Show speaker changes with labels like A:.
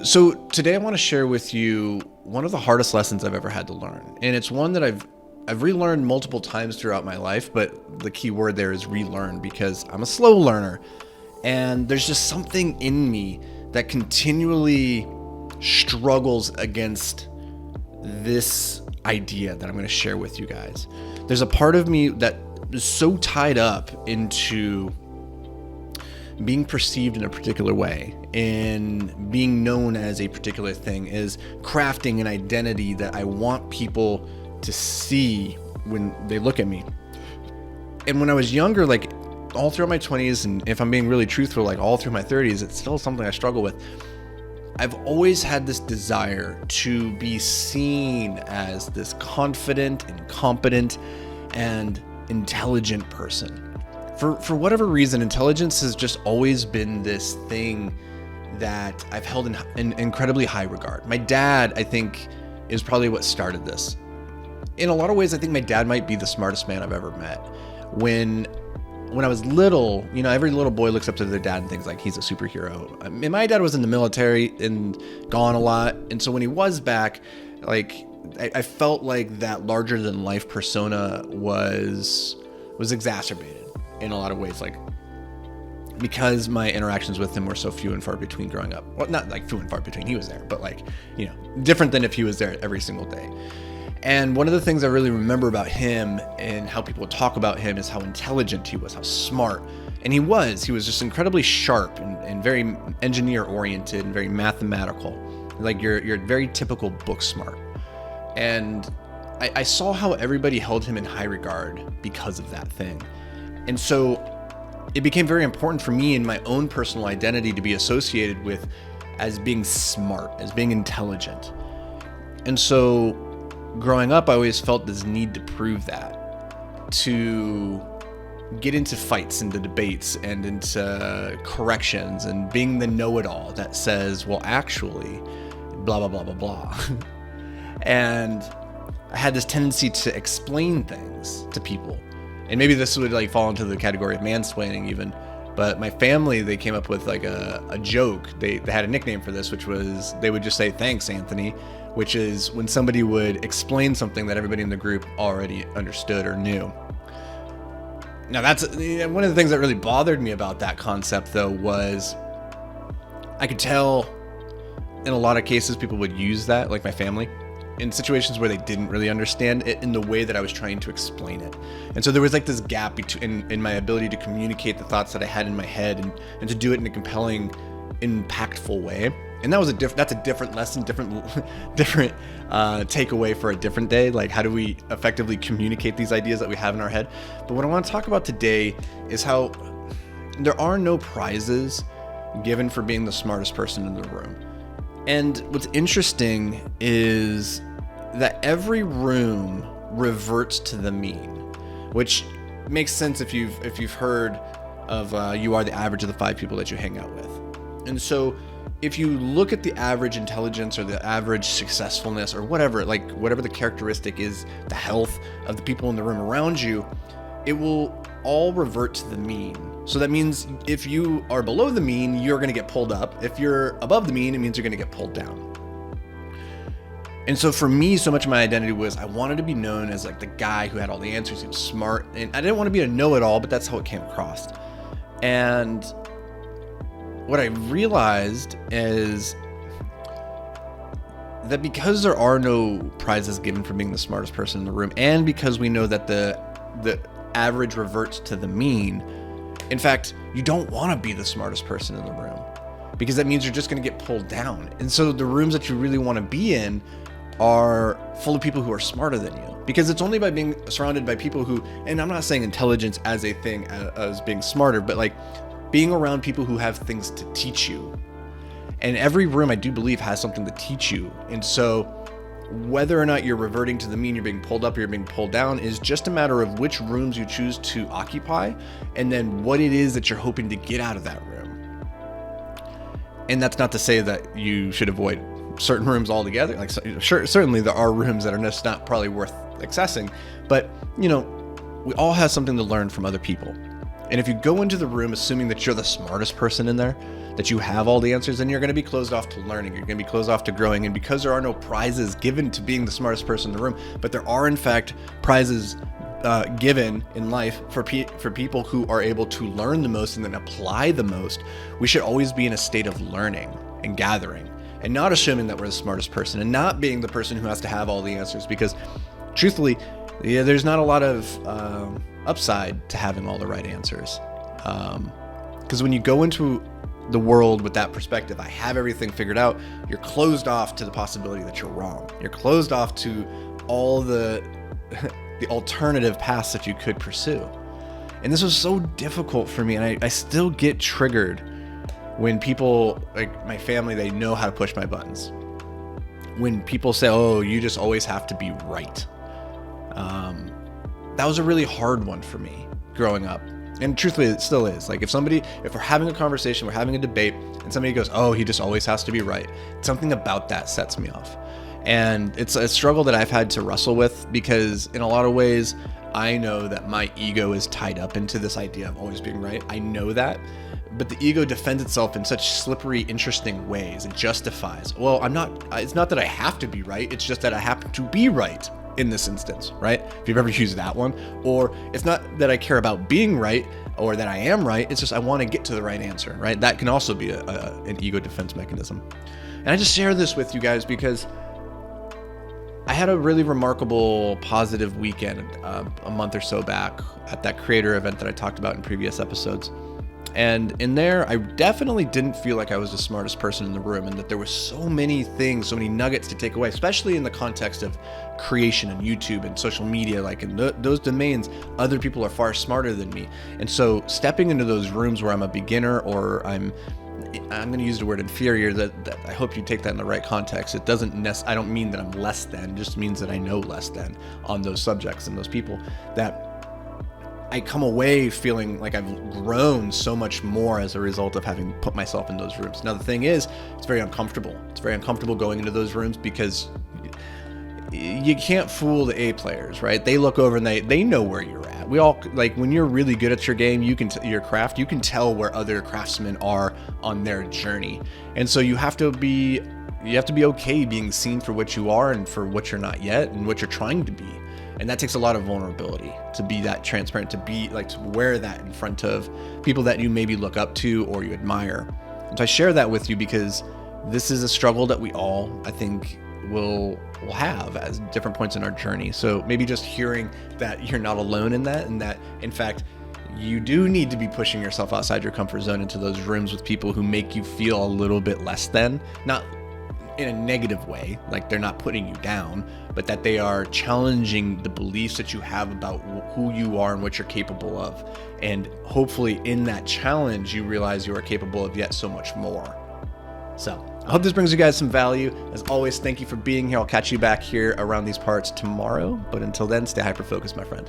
A: So today I want to share with you one of the hardest lessons I've ever had to learn. And it's one that I've relearned multiple times throughout my life, but the key word there is relearn because I'm a slow learner. And there's just something in me that continually struggles against this idea that I'm going to share with you guys. There's a part of me that is so tied up into being perceived in a particular way, in being known as a particular thing, is crafting an identity that I want people to see when they look at me. And when I was younger, like all through my 20s, and if I'm being really truthful, like all through my 30s, it's still something I struggle with. I've always had this desire to be seen as this confident and competent and intelligent person. For whatever reason, intelligence has just always been this thing that I've held in incredibly high regard. My dad, I think, is probably what started this. In a lot of ways, I think my dad might be the smartest man I've ever met. When I was little, every little boy looks up to their dad and thinks like he's a superhero. I mean, my dad was in the military and gone a lot. And so when he was back, like I felt like that larger than life persona was exacerbated in a lot of ways, like because my interactions with him were so few and far between growing up. Well, not like few and far between, he was there, but like, different than if he was there every single day. And one of the things I really remember about him and how people talk about him is how intelligent he was, how smart. And he was just incredibly sharp and very engineer oriented and very mathematical. Like you're very typical book smart. And I saw how everybody held him in high regard because of that thing. And so it became very important for me in my own personal identity to be associated with as being smart, as being intelligent. And so growing up, I always felt this need to prove that, to get into fights, into debates, and into corrections, and being the know-it-all that says, well, actually, blah, blah, blah, blah, blah. And I had this tendency to explain things to people. And maybe this would like fall into the category of mansplaining even, but my family, they came up with like a joke. They had a nickname for this, which was, they would just say, "Thanks, Anthony," which is when somebody would explain something that everybody in the group already understood or knew. Now that's one of the things that really bothered me about that concept though, was I could tell in a lot of cases people would use that, like my family, in situations where they didn't really understand it in the way that I was trying to explain it. And so there was like this gap in my ability to communicate the thoughts that I had in my head and to do it in a compelling, impactful way. And that's a different lesson, different takeaway for a different day. Like, how do we effectively communicate these ideas that we have in our head? But what I want to talk about today is how there are no prizes given for being the smartest person in the room. And what's interesting is that every room reverts to the mean, which makes sense if you've heard of you are the average of the 5 people that you hang out with. And so if you look at the average intelligence or the average successfulness or whatever the characteristic is, the health of the people in the room around you, it will all revert to the mean. So that means if you are below the mean, you're going to get pulled up. If you're above the mean, it means you're going to get pulled down. And so for me, so much of my identity was I wanted to be known as like the guy who had all the answers. He was smart, and I didn't want to be a know-it-all, but that's how it came across. And what I realized is that because there are no prizes given for being the smartest person in the room, and because we know that the average reverts to the mean, in fact, you don't want to be the smartest person in the room because that means you're just going to get pulled down. And so the rooms that you really want to be in are full of people who are smarter than you, because it's only by being surrounded by people who, and I'm not saying intelligence as a thing as being smarter, but like being around people who have things to teach you. And every room, I do believe, has something to teach you. And so whether or not you're reverting to the mean, you're being pulled up or you're being pulled down, is just a matter of which rooms you choose to occupy and then what it is that you're hoping to get out of that room. And that's not to say that you should avoid certain rooms altogether. Like, sure, certainly there are rooms that are just not probably worth accessing, but we all have something to learn from other people. And if you go into the room assuming that you're the smartest person in there, that you have all the answers, then you're going to be closed off to learning. You're going to be closed off to growing. And because there are no prizes given to being the smartest person in the room, but there are in fact prizes given in life for people who are able to learn the most and then apply the most, we should always be in a state of learning and gathering, and not assuming that we're the smartest person, and not being the person who has to have all the answers. Because truthfully, there's not a lot of upside to having all the right answers. Because when you go into the world with that perspective, I have everything figured out, you're closed off to the possibility that you're wrong. You're closed off to all the alternative paths that you could pursue. And this was so difficult for me, and I still get triggered when people, like my family, they know how to push my buttons. When people say, oh, you just always have to be right. That was a really hard one for me growing up. And truthfully, it still is. Like if we're having a conversation, we're having a debate, and somebody goes, oh, he just always has to be right, something about that sets me off. And it's a struggle that I've had to wrestle with, because in a lot of ways, I know that my ego is tied up into this idea of always being right. I know that. But the ego defends itself in such slippery, interesting ways. It justifies, well, it's not that I have to be right. It's just that I happen to be right in this instance, right? If you've ever used that one. Or it's not that I care about being right or that I am right. It's just I want to get to the right answer, right? That can also be an ego defense mechanism. And I just share this with you guys because I had a really remarkable, positive weekend a month or so back at that creator event that I talked about in previous episodes. And in there, I definitely didn't feel like I was the smartest person in the room, and that there were so many things, so many nuggets to take away, especially in the context of creation and YouTube and social media. Like in those domains, other people are far smarter than me. And so stepping into those rooms where I'm a beginner, or I'm going to use the word inferior, that I hope you take that in the right context. It doesn't I don't mean that I'm less than, it just means that I know less than on those subjects and those people, that I come away feeling like I've grown so much more as a result of having put myself in those rooms. Now, the thing is, it's very uncomfortable. It's very uncomfortable going into those rooms because you can't fool the A players, right? They look over and they know where you're at. We all, like, when you're really good at your game, your craft, you can tell where other craftsmen are on their journey. And so you have to be okay being seen for what you are and for what you're not yet and what you're trying to be. And that takes a lot of vulnerability to be that transparent, to wear that in front of people that you maybe look up to or you admire. And so I share that with you because this is a struggle that we all, I think, will have at different points in our journey. So maybe just hearing that you're not alone in that, and that in fact you do need to be pushing yourself outside your comfort zone into those rooms with people who make you feel a little bit less than, not in a negative way, like they're not putting you down, but that they are challenging the beliefs that you have about who you are and what you're capable of. And hopefully in that challenge, you realize you are capable of yet so much more. So I hope this brings you guys some value. As always, thank you for being here. I'll catch you back here around these parts tomorrow. But until then, stay hyper-focused, my friend.